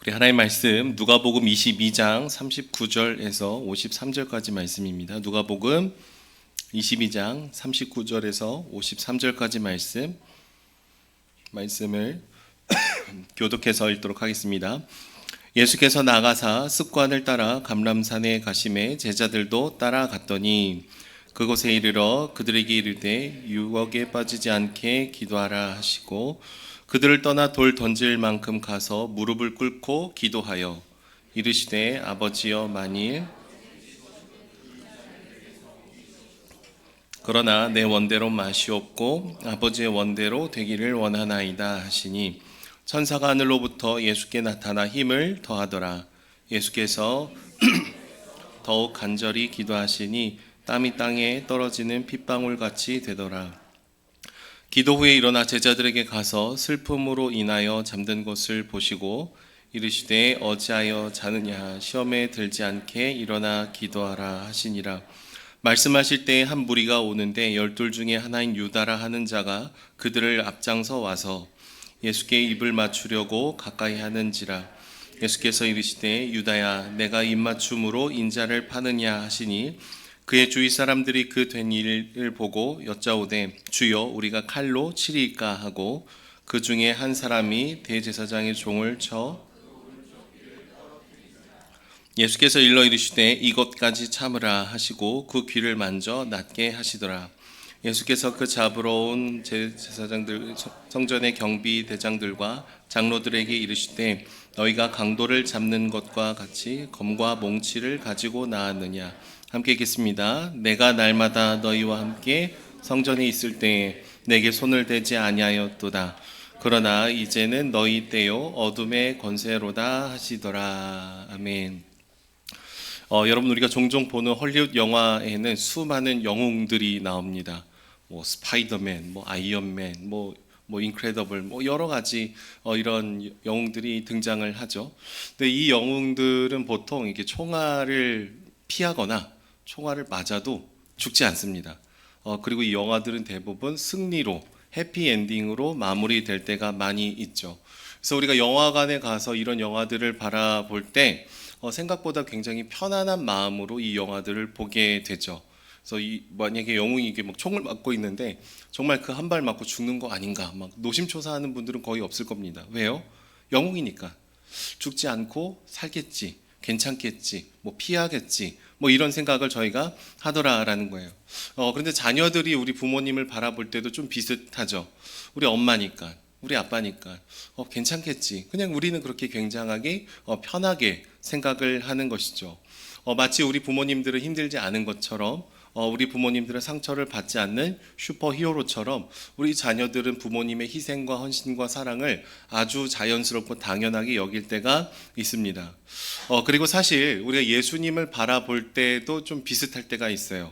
우리 하나님 말씀 누가복음 22장 39절에서 53절까지 말씀입니다. 누가복음 22장 39절에서 53절까지 말씀을 교독해서 읽도록 하겠습니다. 예수께서 나가사 습관을 따라 감람산에 가심에 제자들도 따라갔더니 그곳에 이르러 그들에게 이르되 유혹에 빠지지 않게 기도하라 하시고 그들을 떠나 돌 던질 만큼 가서 무릎을 꿇고 기도하여 이르시되 아버지여 만일 그러나 내 원대로 마시옵고 아버지의 원대로 되기를 원하나이다 하시니 천사가 하늘로부터 예수께 나타나 힘을 더하더라. 예수께서 더욱 간절히 기도하시니 땀이 땅에 떨어지는 핏방울같이 되더라. 기도 후에 일어나 제자들에게 가서 슬픔으로 인하여 잠든 것을 보시고 이르시되 어찌하여 자느냐 시험에 들지 않게 일어나 기도하라 하시니라. 말씀하실 때에 한 무리가 오는데 12 중에 하나인 유다라 하는 자가 그들을 앞장서 와서 예수께 입을 맞추려고 가까이 하는지라. 예수께서 이르시되 유다야 내가 입맞춤으로 인자를 파느냐 하시니 그의 주위 사람들이 그 된 일을 보고 여짜오되 주여 우리가 칼로 치리까 하고 그 중에 한 사람이 대제사장의 종을 쳐 예수께서 일러 이르시되 이것까지 참으라 하시고 그 귀를 만져 낫게 하시더라. 예수께서 그 잡으러 온 제사장들 성전의 경비 대장들과 장로들에게 이르시되 너희가 강도를 잡는 것과 같이 검과 몽치를 가지고 나왔느냐. 함께 읽겠습니다. 내가 날마다 너희와 함께 성전에 있을 때에 내게 손을 대지 아니하였도다. 그러나 이제는 너희 때요 어둠의 권세로다 하시더라. 아멘. 여러분 우리가 종종 보는 헐리우드 영화에는 수많은 영웅들이 나옵니다. 뭐 스파이더맨, 뭐 아이언맨, 뭐 인크레더블, 뭐 여러 가지 이런 영웅들이 등장을 하죠. 근데 이 영웅들은 보통 이렇게 총알을 피하거나 총알을 맞아도 죽지 않습니다. 그리고 이 영화들은 대부분 승리로 해피엔딩으로 마무리될 때가 많이 있죠. 그래서 우리가 영화관에 가서 이런 영화들을 바라볼 때 생각보다 굉장히 편안한 마음으로 이 영화들을 보게 되죠. 그래서 만약에 영웅이 이게 막 총을 맞고 있는데 정말 그 한 발 맞고 죽는 거 아닌가 막 노심초사하는 분들은 거의 없을 겁니다. 왜요? 영웅이니까 죽지 않고 살겠지, 괜찮겠지, 뭐 피하겠지, 뭐 이런 생각을 저희가 하더라라는 거예요. 그런데 자녀들이 우리 부모님을 바라볼 때도 좀 비슷하죠. 우리 엄마니까, 우리 아빠니까 괜찮겠지. 그냥 우리는 그렇게 굉장하게 편하게 생각을 하는 것이죠. 마치 우리 부모님들은 힘들지 않은 것처럼 우리 부모님들은 상처를 받지 않는 슈퍼히어로처럼 우리 자녀들은 부모님의 희생과 헌신과 사랑을 아주 자연스럽고 당연하게 여길 때가 있습니다. 그리고 사실 우리가 예수님을 바라볼 때도 좀 비슷할 때가 있어요.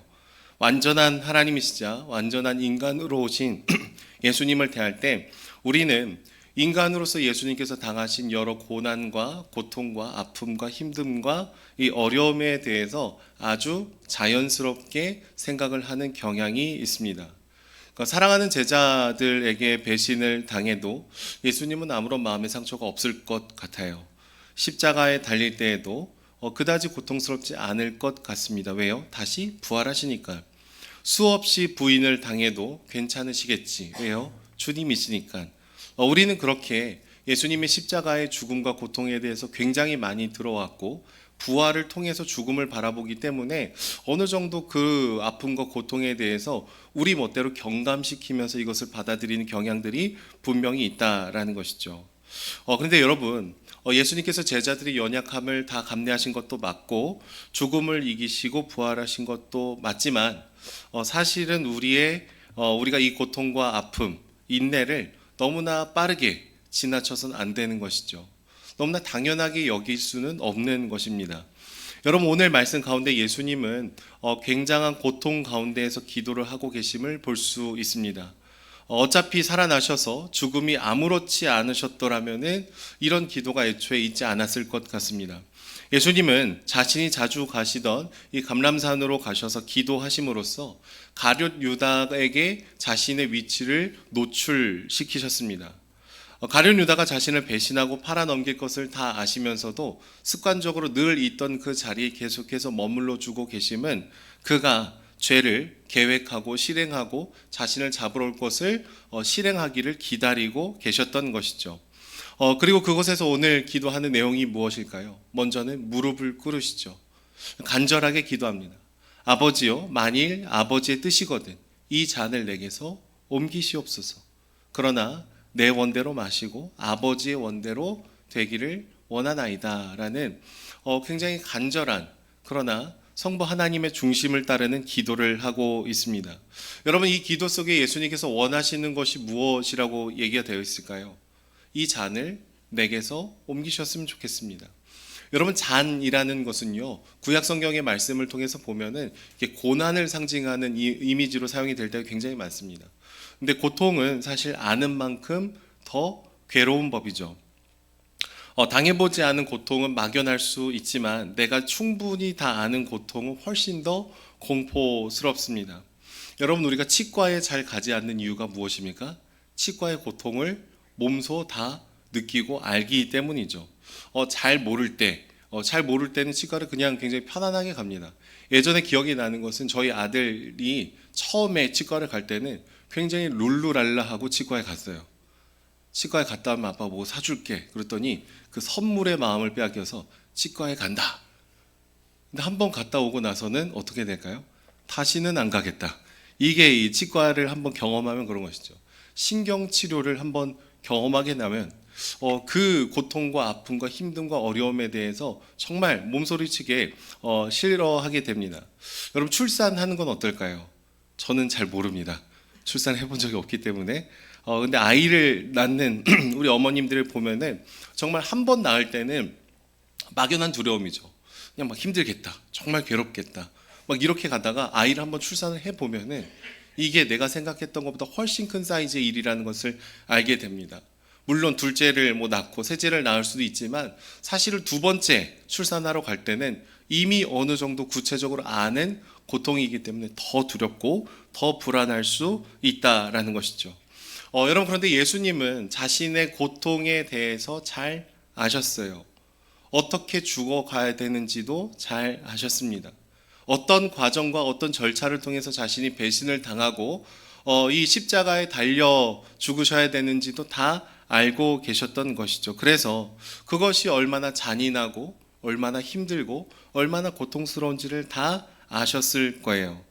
완전한 하나님이시자 완전한 인간으로 오신 예수님을 대할 때 우리는 인간으로서 예수님께서 당하신 여러 고난과 고통과 아픔과 힘듦과 이 어려움에 대해서 아주 자연스럽게 생각을 하는 경향이 있습니다. 그러니까 사랑하는 제자들에게 배신을 당해도 예수님은 아무런 마음의 상처가 없을 것 같아요. 십자가에 달릴 때에도 그다지 고통스럽지 않을 것 같습니다. 왜요? 다시 부활하시니까요. 수없이 부인을 당해도 괜찮으시겠지. 왜요? 주님이시니까. 우리는 그렇게 예수님의 십자가의 죽음과 고통에 대해서 굉장히 많이 들어왔고 부활을 통해서 죽음을 바라보기 때문에 어느 정도 그 아픔과 고통에 대해서 우리 멋대로 경감시키면서 이것을 받아들이는 경향들이 분명히 있다라는 것이죠. 그런데 여러분 예수님께서 제자들의 연약함을 다 감내하신 것도 맞고 죽음을 이기시고 부활하신 것도 맞지만 사실은 우리가 이 고통과 아픔, 인내를 너무나 빠르게 지나쳐서는 안 되는 것이죠. 너무나 당연하게 여길 수는 없는 것입니다. 여러분 오늘 말씀 가운데 예수님은 굉장한 고통 가운데에서 기도를 하고 계심을 볼 수 있습니다. 어차피 살아나셔서 죽음이 아무렇지 않으셨더라면 이런 기도가 애초에 있지 않았을 것 같습니다. 예수님은 자신이 자주 가시던 이 감람산으로 가셔서 기도하심으로써 가룟 유다에게 자신의 위치를 노출시키셨습니다. 가룟 유다가 자신을 배신하고 팔아넘길 것을 다 아시면서도 습관적으로 늘 있던 그 자리에 계속해서 머물러 주고 계심은 그가 죄를 계획하고 실행하고 자신을 잡으러 올 것을 실행하기를 기다리고 계셨던 것이죠. 그리고 그곳에서 오늘 기도하는 내용이 무엇일까요? 먼저는 무릎을 꿇으시죠. 간절하게 기도합니다. 아버지요, 만일 아버지의 뜻이거든 이 잔을 내게서 옮기시옵소서. 그러나 내 원대로 마시고 아버지의 원대로 되기를 원하나이다 라는 굉장히 간절한, 그러나 성부 하나님의 중심을 따르는 기도를 하고 있습니다. 여러분, 이 기도 속에 예수님께서 원하시는 것이 무엇이라고 얘기가 되어 있을까요? 이 잔을 내게서 옮기셨으면 좋겠습니다. 여러분, 잔이라는 것은요, 구약 성경의 말씀을 통해서 보면은 이게 고난을 상징하는 이미지로 사용이 될 때가 굉장히 많습니다. 근데 고통은 사실 아는 만큼 더 괴로운 법이죠. 당해보지 않은 고통은 막연할 수 있지만 내가 충분히 다 아는 고통은 훨씬 더 공포스럽습니다. 여러분, 우리가 치과에 잘 가지 않는 이유가 무엇입니까? 치과의 고통을 몸소 다 느끼고 알기 때문이죠. 잘 모를 때는 치과를 그냥 굉장히 편안하게 갑니다. 예전에 기억이 나는 것은 저희 아들이 처음에 치과를 갈 때는 굉장히 룰루랄라하고 치과에 갔어요. 치과에 갔다 오면 아빠 뭐 사줄게. 그랬더니 그 선물의 마음을 빼앗겨서 치과에 간다. 근데 한번 갔다 오고 나서는 어떻게 될까요? 다시는 안 가겠다. 이게 이 치과를 한번 경험하면 그런 것이죠. 신경치료를 한번 경험하게 나면 그 고통과 아픔과 힘듦과 어려움에 대해서 정말 몸소리치게 싫어하게 됩니다. 여러분, 출산하는 건 어떨까요? 저는 잘 모릅니다. 출산해 본 적이 없기 때문에. 근데 아이를 낳는 우리 어머님들을 보면은 정말 한 번 낳을 때는 막연한 두려움이죠. 그냥 막 힘들겠다, 정말 괴롭겠다, 막 이렇게 가다가 아이를 한번 출산을 해 보면은 이게 내가 생각했던 것보다 훨씬 큰 사이즈의 일이라는 것을 알게 됩니다. 물론 둘째를 낳고 셋째를 낳을 수도 있지만 사실은 두 번째 출산하러 갈 때는 이미 어느 정도 구체적으로 아는 고통이기 때문에 더 두렵고 더 불안할 수 있다라는 것이죠. 여러분, 그런데 예수님은 자신의 고통에 대해서 잘 아셨어요. 어떻게 죽어가야 되는지도 잘 아셨습니다. 어떤 과정과 어떤 절차를 통해서 자신이 배신을 당하고 이 십자가에 달려 죽으셔야 되는지도 다 알고 계셨던 것이죠. 그래서 그것이 얼마나 잔인하고 얼마나 힘들고 얼마나 고통스러운지를 다 아셨을 거예요.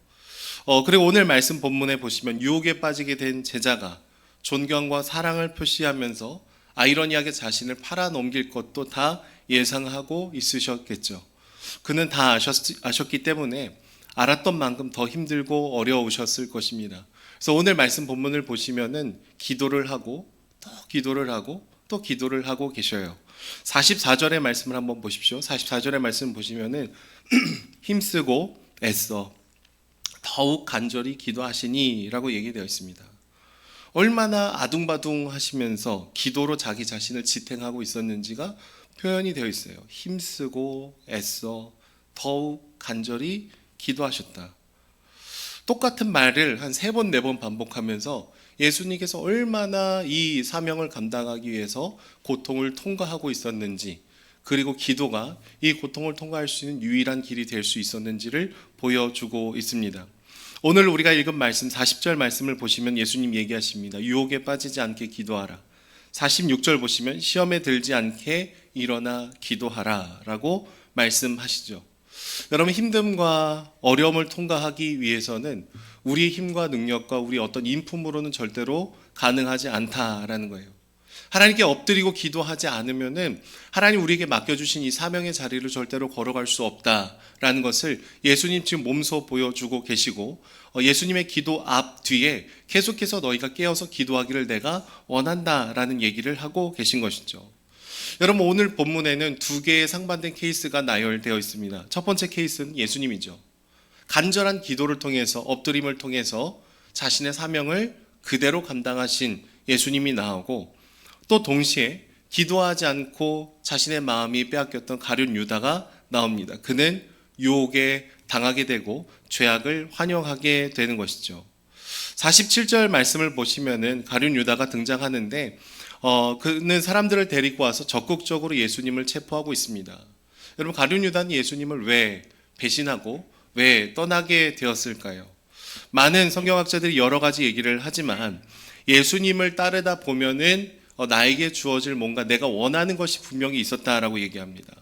그리고 오늘 말씀 본문에 보시면 유혹에 빠지게 된 제자가 존경과 사랑을 표시하면서 아이러니하게 자신을 팔아넘길 것도 다 예상하고 있으셨겠죠. 그는 다 아셨기 때문에 알았던 만큼 더 힘들고 어려우셨을 것입니다. 그래서 오늘 말씀 본문을 보시면은 기도를 하고 또 기도를 하고 또 기도를 하고 계셔요. 44절의 말씀을 한번 보십시오. 44절의 말씀 보시면은 힘쓰고 애써 더욱 간절히 기도하시니라고 얘기되어 있습니다. 얼마나 아둥바둥 하시면서 기도로 자기 자신을 지탱하고 있었는지가 표현이 되어 있어요. 힘쓰고 애써 더욱 간절히 기도하셨다. 똑같은 말을 한 3번, 4번 반복하면서 예수님께서 얼마나 이 사명을 감당하기 위해서 고통을 통과하고 있었는지, 그리고 기도가 이 고통을 통과할 수 있는 유일한 길이 될 수 있었는지를 보여주고 있습니다. 오늘 우리가 읽은 말씀 40절 말씀을 보시면 예수님 얘기하십니다. 유혹에 빠지지 않게 기도하라. 46절 보시면 시험에 들지 않게 일어나 기도하라 라고 말씀하시죠. 여러분, 힘듦과 어려움을 통과하기 위해서는 우리의 힘과 능력과 우리 어떤 인품으로는 절대로 가능하지 않다라는 거예요. 하나님께 엎드리고 기도하지 않으면은 하나님 우리에게 맡겨주신 이 사명의 자리를 절대로 걸어갈 수 없다라는 것을 예수님 지금 몸소 보여주고 계시고, 예수님의 기도 앞 뒤에 계속해서 너희가 깨어서 기도하기를 내가 원한다라는 얘기를 하고 계신 것이죠. 여러분, 오늘 본문에는 2개의 상반된 케이스가 나열되어 있습니다. 첫 번째 케이스는 예수님이죠. 간절한 기도를 통해서, 엎드림을 통해서 자신의 사명을 그대로 감당하신 예수님이 나오고, 또 동시에 기도하지 않고 자신의 마음이 빼앗겼던 가룟 유다가 나옵니다. 그는 유혹에 당하게 되고 죄악을 환영하게 되는 것이죠. 47절 말씀을 보시면은 가룟 유다가 등장하는데 그는 사람들을 데리고 와서 적극적으로 예수님을 체포하고 있습니다. 여러분, 가룟 유다는 예수님을 왜 배신하고 왜 떠나게 되었을까요? 많은 성경학자들이 여러 가지 얘기를 하지만 예수님을 따르다 보면은 나에게 주어질 뭔가 내가 원하는 것이 분명히 있었다라고 얘기합니다.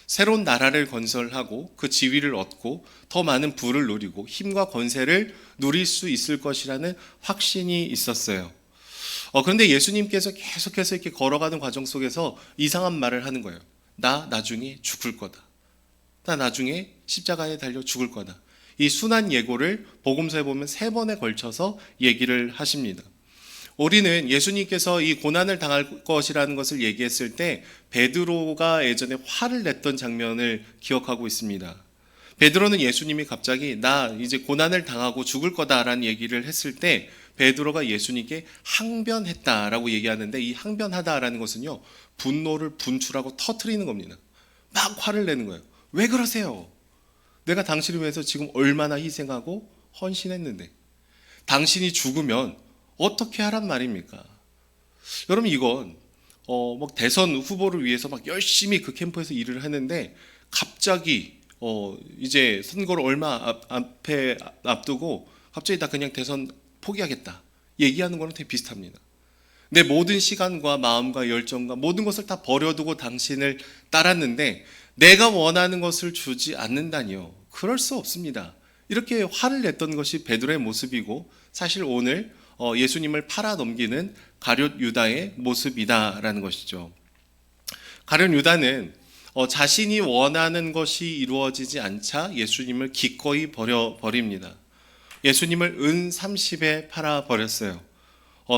새로운 나라를 건설하고 그 지위를 얻고 더 많은 부를 누리고 힘과 권세를 누릴 수 있을 것이라는 확신이 있었어요. 그런데 예수님께서 계속해서 이렇게 걸어가는 과정 속에서 이상한 말을 하는 거예요. 나 나중에 죽을 거다. 나 나중에 십자가에 달려 죽을 거다. 이 순한 예고를 복음서에 보면 3번에 걸쳐서 얘기를 하십니다. 우리는 예수님께서 이 고난을 당할 것이라는 것을 얘기했을 때 베드로가 예전에 화를 냈던 장면을 기억하고 있습니다. 베드로는 예수님이 갑자기 나 이제 고난을 당하고 죽을 거다라는 얘기를 했을 때 베드로가 예수님께 항변했다라고 얘기하는데, 이 항변하다라는 것은요, 분노를 분출하고 터트리는 겁니다. 막 화를 내는 거예요. 왜 그러세요? 내가 당신을 위해서 지금 얼마나 희생하고 헌신했는데 당신이 죽으면 어떻게 하란 말입니까? 여러분, 이건 막 대선 후보를 위해서 막 열심히 그 캠프에서 일을 했는데 갑자기 이제 선거를 얼마 앞에 앞두고 갑자기 나 그냥 대선 포기하겠다 얘기하는 거는 되게 비슷합니다. 내 모든 시간과 마음과 열정과 모든 것을 다 버려두고 당신을 따랐는데 내가 원하는 것을 주지 않는다니요. 그럴 수 없습니다. 이렇게 화를 냈던 것이 베드로의 모습이고, 사실 오늘 예수님을 팔아 넘기는 가룟 유다의 모습이다라는 것이죠. 가룟 유다는 자신이 원하는 것이 이루어지지 않자 예수님을 기꺼이 버립니다. 예수님을 은 30에 팔아 버렸어요.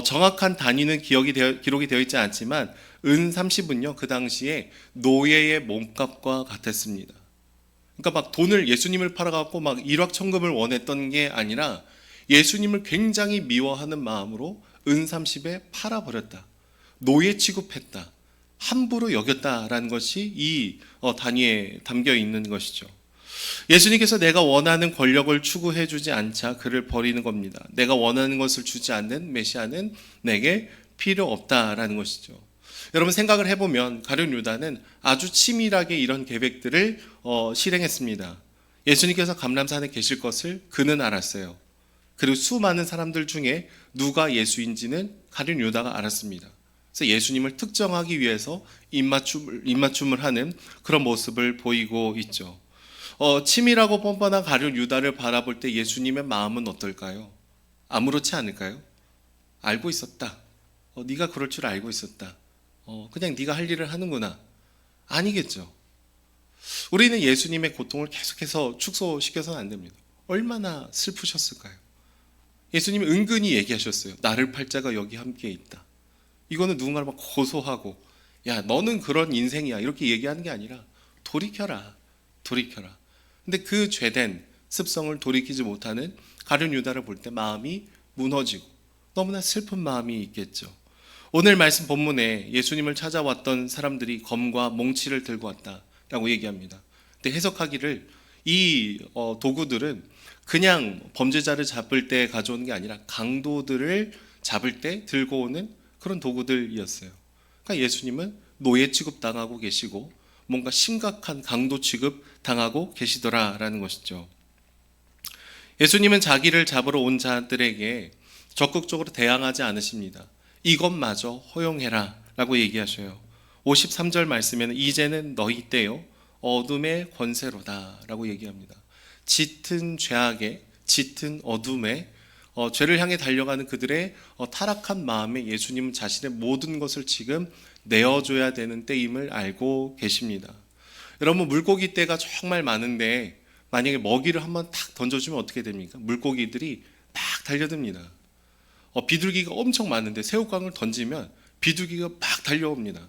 정확한 단위는 기록이 되어 있지 않지만 은 30은요, 그 당시에 노예의 몸값과 같았습니다. 그러니까 막 돈을, 예수님을 팔아갖고 막 일확천금을 원했던 게 아니라 예수님을 굉장히 미워하는 마음으로 은 30에 팔아버렸다. 노예 취급했다. 함부로 여겼다라는 것이 이 단위에 담겨 있는 것이죠. 예수님께서 내가 원하는 권력을 추구해 주지 않자 그를 버리는 겁니다. 내가 원하는 것을 주지 않는 메시아는 내게 필요 없다라는 것이죠. 여러분, 생각을 해보면 가룟 유다는 아주 치밀하게 이런 계획들을 실행했습니다. 예수님께서 감람산에 계실 것을 그는 알았어요. 그리고 수많은 사람들 중에 누가 예수인지는 가룟 유다가 알았습니다. 그래서 예수님을 특정하기 위해서 입맞춤을 하는 그런 모습을 보이고 있죠. 치밀하고 뻔뻔한 가룟 유다를 바라볼 때 예수님의 마음은 어떨까요? 아무렇지 않을까요? 알고 있었다. 네가 그럴 줄 알고 있었다. 그냥 네가 할 일을 하는구나. 아니겠죠. 우리는 예수님의 고통을 계속해서 축소시켜서는 안 됩니다. 얼마나 슬프셨을까요? 예수님이 은근히 얘기하셨어요. 나를 팔 자가 여기 함께 있다. 이거는 누군가를 막 고소하고 야, 너는 그런 인생이야 이렇게 얘기하는 게 아니라 돌이켜라. 돌이켜라. 근데 그 죄된 습성을 돌이키지 못하는 가룟 유다를 볼 때 마음이 무너지고 너무나 슬픈 마음이 있겠죠. 오늘 말씀 본문에 예수님을 찾아왔던 사람들이 검과 몽치를 들고 왔다라고 얘기합니다. 근데 해석하기를 이 도구들은 그냥 범죄자를 잡을 때 가져오는 게 아니라 강도들을 잡을 때 들고 오는 그런 도구들이었어요. 그러니까 예수님은 노예 취급 당하고 계시고 뭔가 심각한 강도 취급 당하고 계시더라라는 것이죠. 예수님은 자기를 잡으러 온 자들에게 적극적으로 대항하지 않으십니다. 이것마저 허용해라 라고 얘기하셔요. 53절 말씀에는 이제는 너희 때요 어둠의 권세로다 라고 얘기합니다. 짙은 죄악에 짙은 어둠에 죄를 향해 달려가는 그들의 타락한 마음에 예수님은 자신의 모든 것을 지금 내어줘야 되는 때임을 알고 계십니다. 여러분, 물고기 떼가 정말 많은데 만약에 먹이를 한번 탁 던져주면 어떻게 됩니까? 물고기들이 막 달려듭니다. 비둘기가 엄청 많은데 새우깡을 던지면 비둘기가 막 달려옵니다.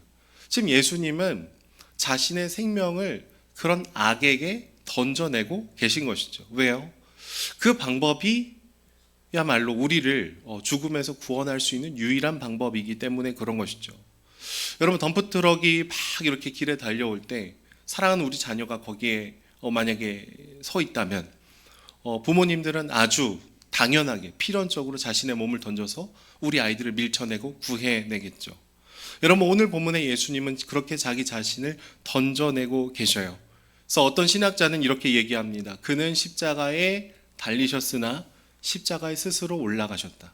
지금 예수님은 자신의 생명을 그런 악에게 던져내고 계신 것이죠. 왜요? 그 방법이 야말로 우리를 죽음에서 구원할 수 있는 유일한 방법이기 때문에 그런 것이죠. 여러분, 덤프트럭이 막 이렇게 길에 달려올 때 사랑하는 우리 자녀가 거기에 만약에 서 있다면 부모님들은 아주 당연하게 필연적으로 자신의 몸을 던져서 우리 아이들을 밀쳐내고 구해내겠죠. 여러분, 오늘 본문의 예수님은 그렇게 자기 자신을 던져내고 계셔요. 그래서 어떤 신학자는 이렇게 얘기합니다. 그는 십자가에 달리셨으나 십자가에 스스로 올라가셨다.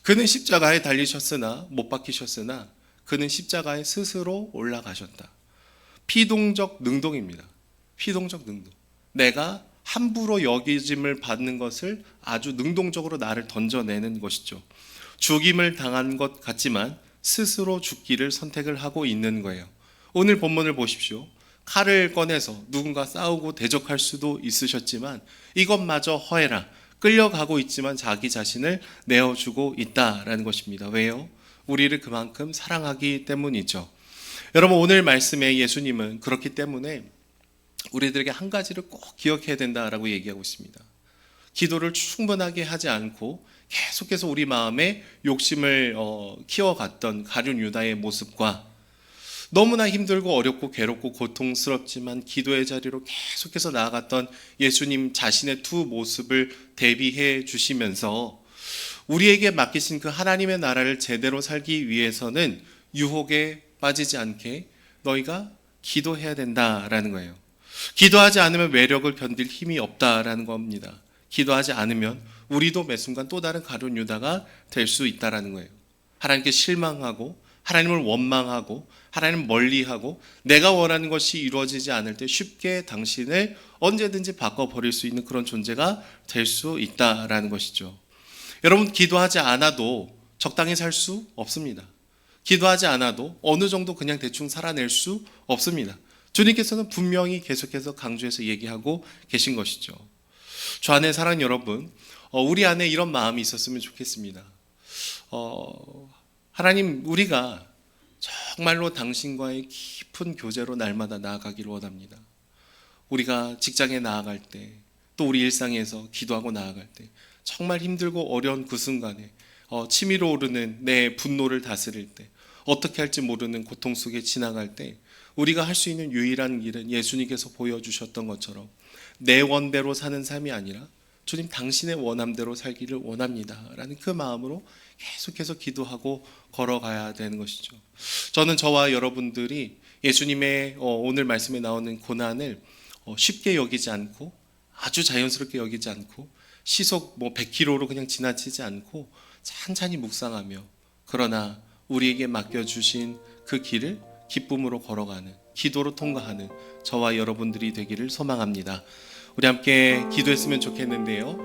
그는 십자가에 달리셨으나 못 박히셨으나 그는 십자가에 스스로 올라가셨다. 피동적 능동입니다. 피동적 능동. 내가 함부로 여기짐을 받는 것을 아주 능동적으로 나를 던져내는 것이죠. 죽임을 당한 것 같지만 스스로 죽기를 선택을 하고 있는 거예요. 오늘 본문을 보십시오. 칼을 꺼내서 누군가 싸우고 대적할 수도 있으셨지만 이것마저 허해라. 끌려가고 있지만 자기 자신을 내어주고 있다라는 것입니다. 왜요? 우리를 그만큼 사랑하기 때문이죠. 여러분, 오늘 말씀에 예수님은 그렇기 때문에 우리들에게 한 가지를 꼭 기억해야 된다라고 얘기하고 있습니다. 기도를 충분하게 하지 않고 계속해서 우리 마음에 욕심을 키워갔던 가룟 유다의 모습과 너무나 힘들고 어렵고 괴롭고 고통스럽지만 기도의 자리로 계속해서 나아갔던 예수님 자신의 두 모습을 대비해 주시면서 우리에게 맡기신 그 하나님의 나라를 제대로 살기 위해서는 유혹에 빠지지 않게 너희가 기도해야 된다라는 거예요. 기도하지 않으면 외력을 견딜 힘이 없다라는 겁니다. 기도하지 않으면 우리도 매 순간 또 다른 가룟 유다가 될 수 있다라는 거예요. 하나님께 실망하고 하나님을 원망하고 하나님을 멀리하고 내가 원하는 것이 이루어지지 않을 때 쉽게 당신을 언제든지 바꿔버릴 수 있는 그런 존재가 될 수 있다라는 것이죠. 여러분, 기도하지 않아도 적당히 살 수 없습니다. 기도하지 않아도 어느 정도 그냥 대충 살아낼 수 없습니다. 주님께서는 분명히 계속해서 강조해서 얘기하고 계신 것이죠. 주 안에 사랑하는 여러분, 우리 안에 이런 마음이 있었으면 좋겠습니다. 하나님, 우리가 정말로 당신과의 깊은 교제로 날마다 나아가기를 원합니다. 우리가 직장에 나아갈 때, 또 우리 일상에서 기도하고 나아갈 때 정말 힘들고 어려운 그 순간에 치밀어 오르는 내 분노를 다스릴 때, 어떻게 할지 모르는 고통 속에 지나갈 때 우리가 할 수 있는 유일한 길은 예수님께서 보여주셨던 것처럼 내 원대로 사는 삶이 아니라 주님, 당신의 원함대로 살기를 원합니다 라는 그 마음으로 계속해서 기도하고 걸어가야 되는 것이죠. 저는 저와 여러분들이 예수님의 오늘 말씀에 나오는 고난을 쉽게 여기지 않고 아주 자연스럽게 여기지 않고 시속 100km로 그냥 지나치지 않고 찬찬히 묵상하며, 그러나 우리에게 맡겨주신 그 길을 기쁨으로 걸어가는, 기도로 통과하는 저와 여러분들이 되기를 소망합니다. 우리 함께 기도했으면 좋겠는데요.